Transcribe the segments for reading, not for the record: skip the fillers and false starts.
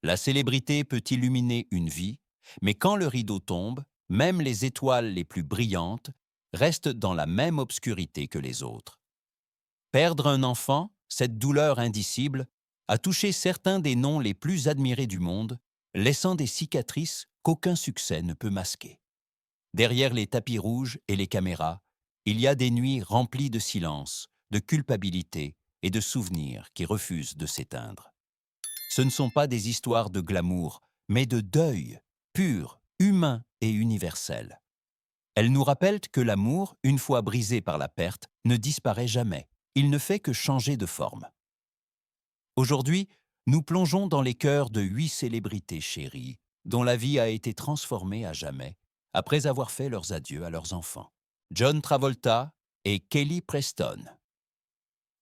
La célébrité peut illuminer une vie, mais quand le rideau tombe, même les étoiles les plus brillantes restent dans la même obscurité que les autres. Perdre un enfant, cette douleur indicible, a touché certains des noms les plus admirés du monde, laissant des cicatrices qu'aucun succès ne peut masquer. Derrière les tapis rouges et les caméras, il y a des nuits remplies de silence, de culpabilité et de souvenirs qui refusent de s'éteindre. Ce ne sont pas des histoires de glamour, mais de deuil, pur, humain et universel. Elles nous rappellent que l'amour, une fois brisé par la perte, ne disparaît jamais. Il ne fait que changer de forme. Aujourd'hui, nous plongeons dans les cœurs de 8 célébrités chéries, dont la vie a été transformée à jamais, après avoir fait leurs adieux à leurs enfants. John Travolta et Kelly Preston.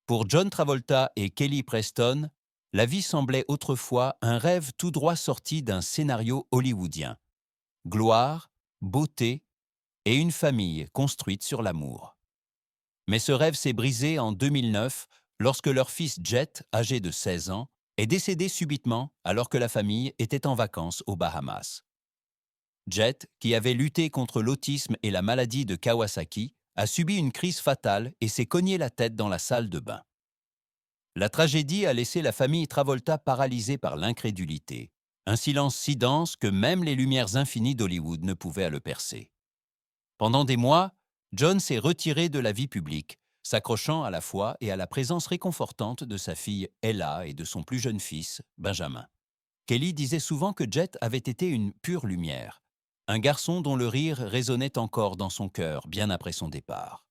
Pour John Travolta et Kelly Preston, la vie semblait autrefois un rêve tout droit sorti d'un scénario hollywoodien. Gloire, beauté et une famille construite sur l'amour. Mais ce rêve s'est brisé en 2009 lorsque leur fils Jet, âgé de 16 ans, est décédé subitement alors que la famille était en vacances aux Bahamas. Jet, qui avait lutté contre l'autisme et la maladie de Kawasaki, a subi une crise fatale et s'est cogné la tête dans la salle de bain. La tragédie a laissé la famille Travolta paralysée par l'incrédulité, un silence si dense que même les lumières infinies d'Hollywood ne pouvaient le percer. Pendant des mois, John s'est retiré de la vie publique, s'accrochant à la foi et à la présence réconfortante de sa fille Ella et de son plus jeune fils, Benjamin. Kelly disait souvent que Jet avait été une pure lumière, un garçon dont le rire résonnait encore dans son cœur bien après son départ.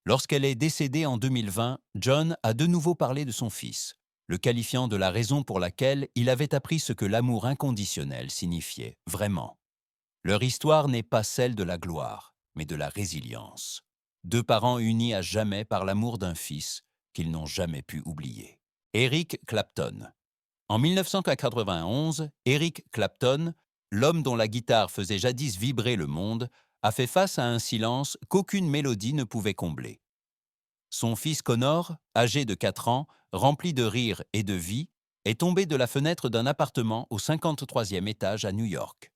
Lorsqu'elle est décédée en 2020, John a de nouveau parlé de son fils, le qualifiant de la raison pour laquelle il avait appris ce que l'amour inconditionnel signifiait vraiment. Leur histoire n'est pas celle de la gloire, mais de la résilience. Deux parents unis à jamais par l'amour d'un fils qu'ils n'ont jamais pu oublier. Eric Clapton. En 1991, Eric Clapton, l'homme dont la guitare faisait jadis vibrer le monde, a fait face à un silence qu'aucune mélodie ne pouvait combler. Son fils Connor, âgé de 4 ans, rempli de rire et de vie, est tombé de la fenêtre d'un appartement au 53e étage à New York.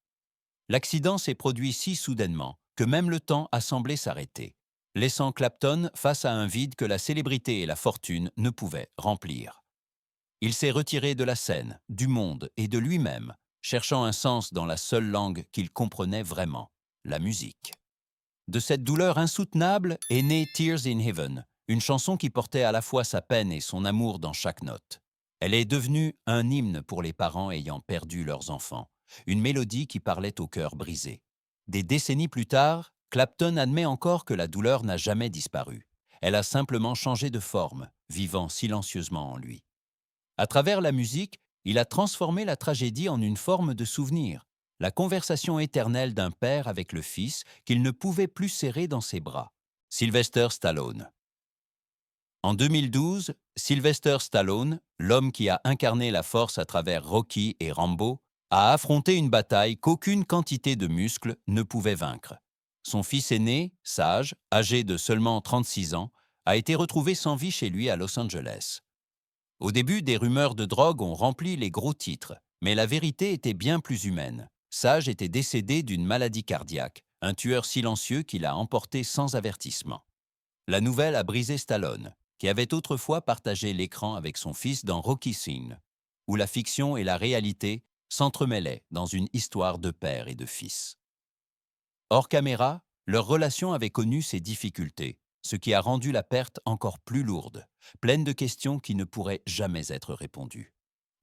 L'accident s'est produit si soudainement que même le temps a semblé s'arrêter, laissant Clapton face à un vide que la célébrité et la fortune ne pouvaient remplir. Il s'est retiré de la scène, du monde et de lui-même, cherchant un sens dans la seule langue qu'il comprenait vraiment, la musique. De cette douleur insoutenable est née Tears in Heaven, une chanson qui portait à la fois sa peine et son amour dans chaque note. Elle est devenue un hymne pour les parents ayant perdu leurs enfants, une mélodie qui parlait au cœur brisé. Des décennies plus tard, Clapton admet encore que la douleur n'a jamais disparu. Elle a simplement changé de forme, vivant silencieusement en lui. À travers la musique, il a transformé la tragédie en une forme de souvenir, la conversation éternelle d'un père avec le fils qu'il ne pouvait plus serrer dans ses bras. Sylvester Stallone. En 2012, Sylvester Stallone, l'homme qui a incarné la force à travers Rocky et Rambo, a affronté une bataille qu'aucune quantité de muscles ne pouvait vaincre. Son fils aîné, Sage, âgé de seulement 36 ans, a été retrouvé sans vie chez lui à Los Angeles. Au début, des rumeurs de drogue ont rempli les gros titres, mais la vérité était bien plus humaine. Sage était décédé d'une maladie cardiaque, un tueur silencieux qui l'a emporté sans avertissement. La nouvelle a brisé Stallone, qui avait autrefois partagé l'écran avec son fils dans Rocky Scene, où la fiction et la réalité s'entremêlaient dans une histoire de père et de fils. Hors caméra, leur relation avait connu ses difficultés, ce qui a rendu la perte encore plus lourde, pleine de questions qui ne pourraient jamais être répondues.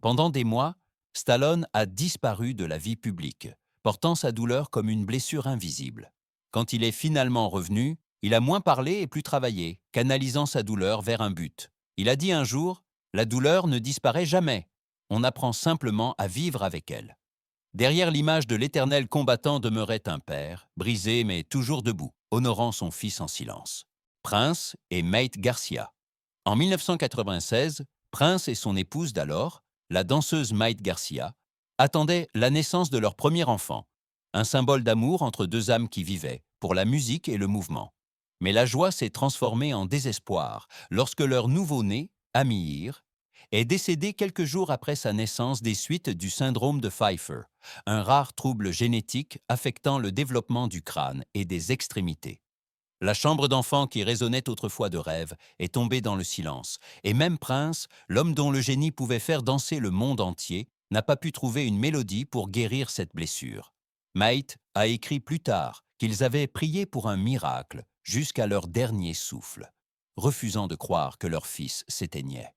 Pendant des mois, Stallone a disparu de la vie publique, portant sa douleur comme une blessure invisible. Quand il est finalement revenu, il a moins parlé et plus travaillé, canalisant sa douleur vers un but. Il a dit un jour, « La douleur ne disparaît jamais. On apprend simplement à vivre avec elle. » Derrière l'image de l'éternel combattant demeurait un père, brisé mais toujours debout, honorant son fils en silence. Prince et Maite Garcia. En 1996, Prince et son épouse d'alors, la danseuse Maite Garcia, attendaient la naissance de leur premier enfant, un symbole d'amour entre deux âmes qui vivaient, pour la musique et le mouvement. Mais la joie s'est transformée en désespoir lorsque leur nouveau-né, Amir, est décédé quelques jours après sa naissance des suites du syndrome de Pfeiffer, un rare trouble génétique affectant le développement du crâne et des extrémités. La chambre d'enfant qui résonnait autrefois de rêve est tombée dans le silence, et même Prince, l'homme dont le génie pouvait faire danser le monde entier, n'a pas pu trouver une mélodie pour guérir cette blessure. Mate a écrit plus tard qu'ils avaient prié pour un miracle jusqu'à leur dernier souffle, refusant de croire que leur fils s'éteignait.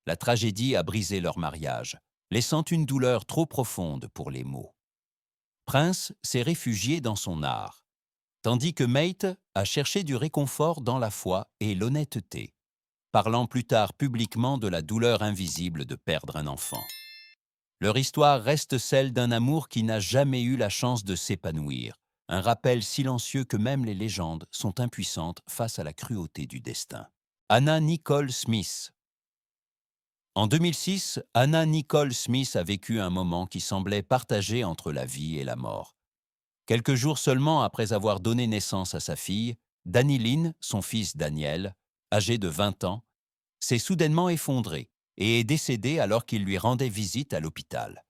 La tragédie a brisé leur mariage, laissant une douleur trop profonde pour les mots. Prince s'est réfugié dans son art, tandis que Mate a cherché du réconfort dans la foi et l'honnêteté, parlant plus tard publiquement de la douleur invisible de perdre un enfant. Leur histoire reste celle d'un amour qui n'a jamais eu la chance de s'épanouir, un rappel silencieux que même les légendes sont impuissantes face à la cruauté du destin. Anna Nicole Smith. En 2006, Anna Nicole Smith a vécu un moment qui semblait partagé entre la vie et la mort. Quelques jours seulement après avoir donné naissance à sa fille, Danny Lynn, son fils Daniel, âgé de 20 ans, s'est soudainement effondré et est décédé alors qu'il lui rendait visite à l'hôpital.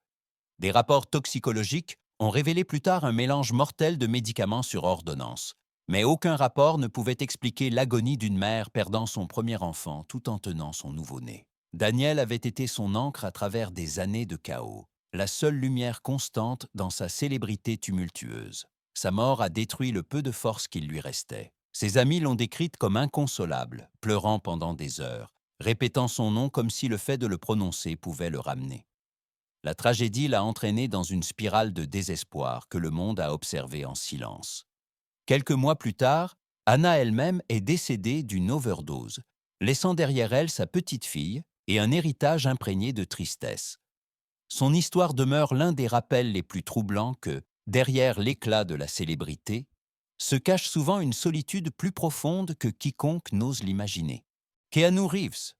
Des rapports toxicologiques ont révélé plus tard un mélange mortel de médicaments sur ordonnance, mais aucun rapport ne pouvait expliquer l'agonie d'une mère perdant son premier enfant tout en tenant son nouveau-né. Daniel avait été son ancre à travers des années de chaos, la seule lumière constante dans sa célébrité tumultueuse. Sa mort a détruit le peu de force qu'il lui restait. Ses amis l'ont décrite comme inconsolable, pleurant pendant des heures, répétant son nom comme si le fait de le prononcer pouvait le ramener. La tragédie l'a entraîné dans une spirale de désespoir que le monde a observée en silence. Quelques mois plus tard, Anna elle-même est décédée d'une overdose, laissant derrière elle sa petite fille et un héritage imprégné de tristesse. Son histoire demeure l'un des rappels les plus troublants que, derrière l'éclat de la célébrité, se cache souvent une solitude plus profonde que quiconque n'ose l'imaginer. Keanu Reeves.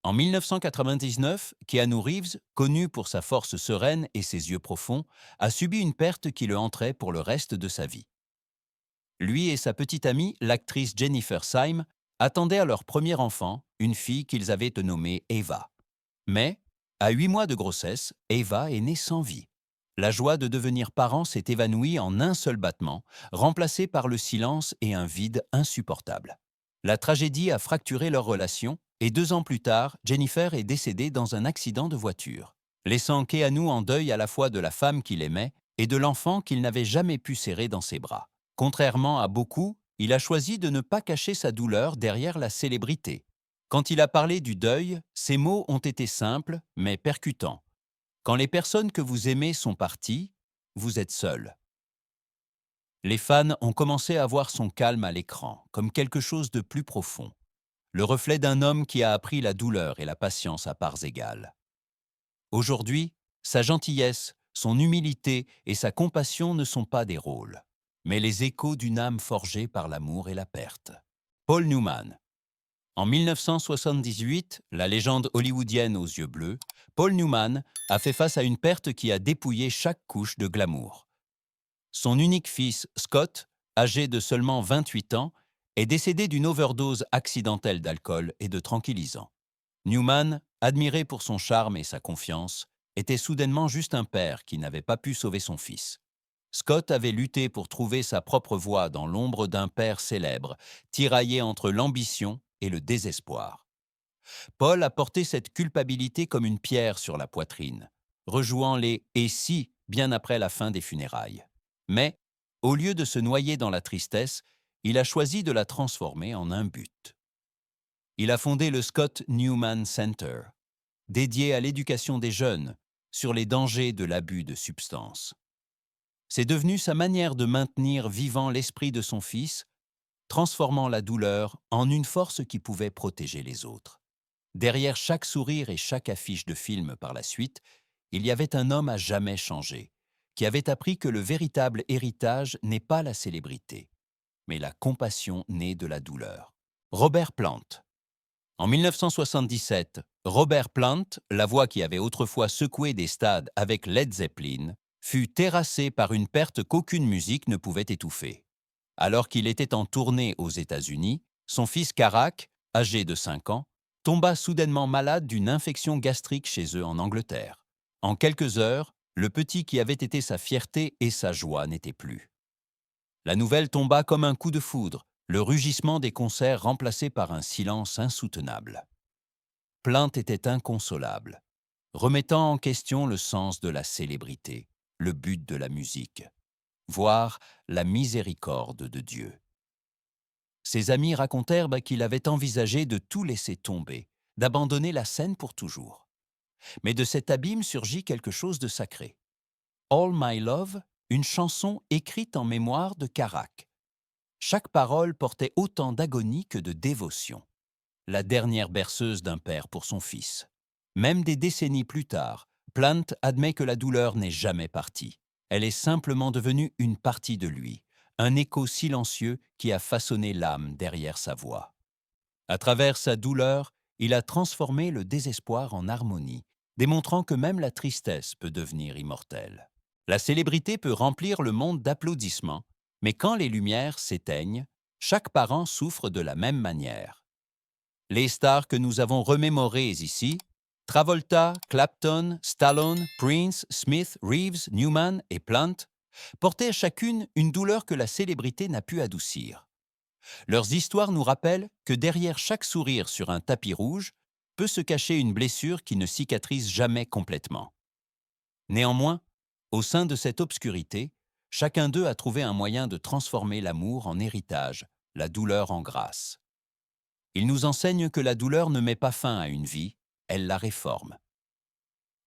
En 1999, Keanu Reeves, connu pour sa force sereine et ses yeux profonds, a subi une perte qui le hanterait pour le reste de sa vie. Lui et sa petite amie, l'actrice Jennifer Syme, attendaient à leur premier enfant, une fille qu'ils avaient nommée Eva. Mais, à 8 mois de grossesse, Eva est née sans vie. La joie de devenir parent s'est évanouie en un seul battement, remplacée par le silence et un vide insupportable. La tragédie a fracturé leur relation et 2 ans plus tard, Jennifer est décédée dans un accident de voiture, laissant Keanu en deuil à la fois de la femme qu'il aimait et de l'enfant qu'il n'avait jamais pu serrer dans ses bras. Contrairement à beaucoup, il a choisi de ne pas cacher sa douleur derrière la célébrité. Quand il a parlé du deuil, ses mots ont été simples mais percutants. Quand les personnes que vous aimez sont parties, vous êtes seul. Les fans ont commencé à voir son calme à l'écran, comme quelque chose de plus profond, le reflet d'un homme qui a appris la douleur et la patience à parts égales. Aujourd'hui, sa gentillesse, son humilité et sa compassion ne sont pas des rôles, mais les échos d'une âme forgée par l'amour et la perte. Paul Newman. En 1978, la légende hollywoodienne aux yeux bleus, Paul Newman a fait face à une perte qui a dépouillé chaque couche de glamour. Son unique fils, Scott, âgé de seulement 28 ans, est décédé d'une overdose accidentelle d'alcool et de tranquillisants. Newman, admiré pour son charme et sa confiance, était soudainement juste un père qui n'avait pas pu sauver son fils. Scott avait lutté pour trouver sa propre voie dans l'ombre d'un père célèbre, tiraillé entre l'ambition et le désespoir. Paul a porté cette culpabilité comme une pierre sur la poitrine, rejouant les « et si » bien après la fin des funérailles. Mais, au lieu de se noyer dans la tristesse, il a choisi de la transformer en un but. Il a fondé le Scott Newman Center, dédié à l'éducation des jeunes sur les dangers de l'abus de substances. C'est devenu sa manière de maintenir vivant l'esprit de son fils, transformant la douleur en une force qui pouvait protéger les autres. Derrière chaque sourire et chaque affiche de film par la suite, il y avait un homme à jamais changé, qui avait appris que le véritable héritage n'est pas la célébrité, mais la compassion née de la douleur. Robert Plant. En 1977, Robert Plant, la voix qui avait autrefois secoué des stades avec Led Zeppelin, fut terrassé par une perte qu'aucune musique ne pouvait étouffer. Alors qu'il était en tournée aux États-Unis, son fils Karak, âgé de 5 ans, tomba soudainement malade d'une infection gastrique chez eux en Angleterre. En quelques heures, le petit qui avait été sa fierté et sa joie n'était plus. La nouvelle tomba comme un coup de foudre, le rugissement des concerts remplacé par un silence insoutenable. Plainte était inconsolable, remettant en question le sens de la célébrité, le but de la musique, voire la miséricorde de Dieu. Ses amis racontèrent qu'il avait envisagé de tout laisser tomber, d'abandonner la scène pour toujours. Mais de cet abîme surgit quelque chose de sacré. All My Love, une chanson écrite en mémoire de Carac. Chaque parole portait autant d'agonie que de dévotion. La dernière berceuse d'un père pour son fils. Même des décennies plus tard, Plant admet que la douleur n'est jamais partie. Elle est simplement devenue une partie de lui, un écho silencieux qui a façonné l'âme derrière sa voix. À travers sa douleur, il a transformé le désespoir en harmonie, démontrant que même la tristesse peut devenir immortelle. La célébrité peut remplir le monde d'applaudissements, mais quand les lumières s'éteignent, chaque parent souffre de la même manière. Les stars que nous avons remémorées ici, Travolta, Clapton, Stallone, Prince, Smith, Reeves, Newman et Plant, portaient chacune une douleur que la célébrité n'a pu adoucir. Leurs histoires nous rappellent que derrière chaque sourire sur un tapis rouge peut se cacher une blessure qui ne cicatrise jamais complètement. Néanmoins, au sein de cette obscurité, chacun d'eux a trouvé un moyen de transformer l'amour en héritage, la douleur en grâce. Ils nous enseignent que la douleur ne met pas fin à une vie, elle la réforme.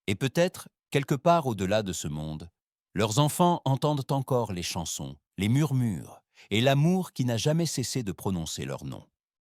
Et peut-être, quelque part au-delà de ce monde, leurs enfants entendent encore les chansons, les murmures et l'amour qui n'a jamais cessé de prononcer leur nom.